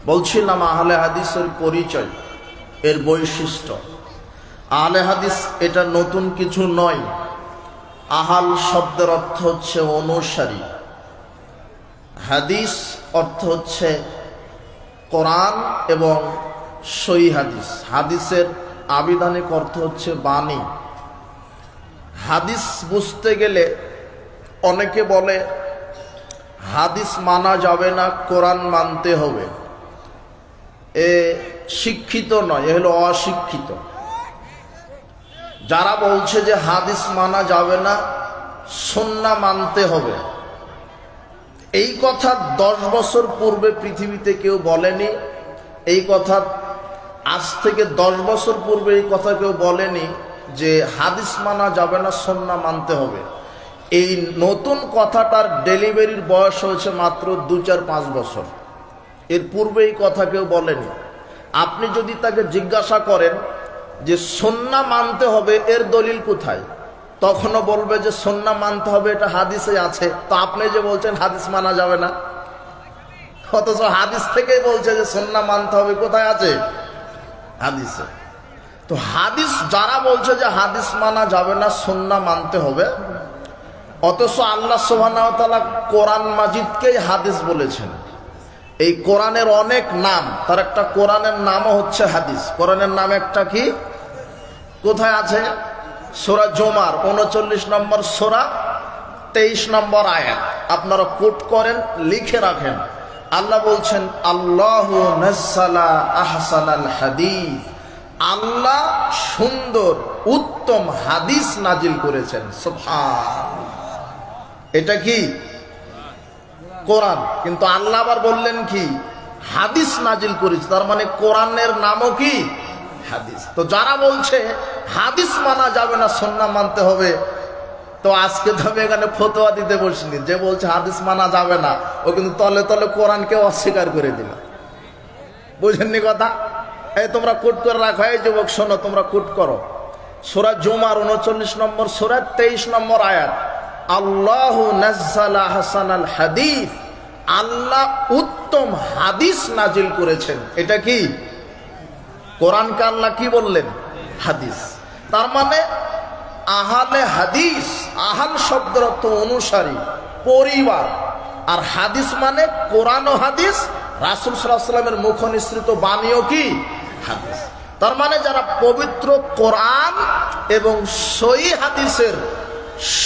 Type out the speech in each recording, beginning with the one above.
বলছিলাম আহলে হাদিসের পরিচয়, এর বৈশিষ্ট্য। আহলে হাদিস এটা নতুন কিছু নয়। আহাল শব্দের অর্থ হচ্ছে অনুসারী, হাদিস অর্থ হচ্ছে কোরআন এবং সহিহ হাদিস। হাদিসের আবিধানিক অর্থ হচ্ছে বাণী। হাদিস বুঝতে গেলে অনেকে বলে হাদিস মানা যাবে না, কোরআন মানতে হবে। এ শিক্ষিত নয়, এ হলো অশিক্ষিত। যারা বলছে যে হাদিস মানা যাবে না, সুন্নাহ মানতে হবে, এই কথা 10 বছর পূর্বে পৃথিবীতে কেউ বলেনি। এই কথা আজ থেকে 10 বছর পূর্বে এই কথা কেউ বলেনি যে হাদিস মানা যাবে না, সুন্নাহ মানতে হবে। এই নতুন কথাটার ডেলিভারির বয়স হয়েছে মাত্র 2, 4, 5 বছর। এর পূর্বে এই কথা কেউ বলেনি। আপনি যদি তাকে জিজ্ঞাসা করেন যে সুন্নাহ মানতে হবে, এর দলিল কোথায়, তখনও বলবে যে সুন্নাহ মানতে হবে, এটা হাদিসে আছে। তো আপনি যে বলছেন হাদিস মানা যাবে না, অথচ হাদিস থেকেই বলছে যে সুন্নাহ মানতে হবে, কোথায় আছে? হাদিসে। তো হাদিস যারা বলছে যে হাদিস মানা যাবে না, সুন্নাহ মানতে হবে, অথচ আল্লাহ সুবহানাহু ওয়া তাআলা কোরআন মাজিদকেই হাদিস বলেছেন। এই কোরআনের অনেক নাম, তার একটা কোরআনের নামও হচ্ছে হাদিস। কোরআনের নাম একটা কি, কোথায় আছে? সূরা জুমার 39 নম্বর সূরা 23 নম্বর আয়াত। আপনারা কোট করেন, লিখে রাখেন। আল্লাহ বলছেন আল্লাহু নাযালা আহসানাল হাদিস, আল্লাহ সুন্দর উত্তম হাদিস নাজিল করেছেন। সুবহানাল্লাহ। এটা কি? কোরআন। কিন্তু আল্লাহ আবার বললেন কি? হাদিস নাজিল করেছে। তার মানে কোরআনের নামও কি? হাদিস। তো যারা বলছে হাদিস মানা যাবে না, সুন্নাহ মানতে হবে, তো আজকে তো আমি এখানে ফতোয়া দিতে বসিনি। যে বলছে হাদিস মানা যাবে না, ও কিন্তু তলে তলে কোরআনকে অস্বীকার করে দিল। বুঝেননি কথা? এই তোমরা কোট করে রাখো। এই যুবক শোনো, তোমরা কোট করো। সূরা জুমার 39 নম্বর সূরা 23 নম্বর আয়াত, আল্লাহু নাযালা আহসানাল হাদিস, আল্লাহ উত্তম হাদিস নাজিল করেছেন। এটা কি? কোরআনকে আল্লাহ কি বললেন? হাদিস। তার মানে আহলে হাদিস, আহাল শব্দের অর্থ অনুসারী, পরিবার। আর হাদিস মানে কোরআন ও হাদিস, রাসূল সাল্লাল্লাহু আলাইহি ওয়াসাল্লামের মুখ নিঃসৃত বাণীও কি? হাদিস। তার মানে যারা পবিত্র কোরআন এবং সহিহ হাদিসের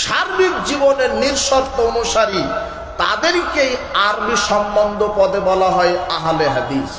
সার্বিক জীবনের নিঃশর্ত অনুসারী, তাদেরকেই আরবি সম্বন্ধ পদে বলা হয় আহলে হাদিস।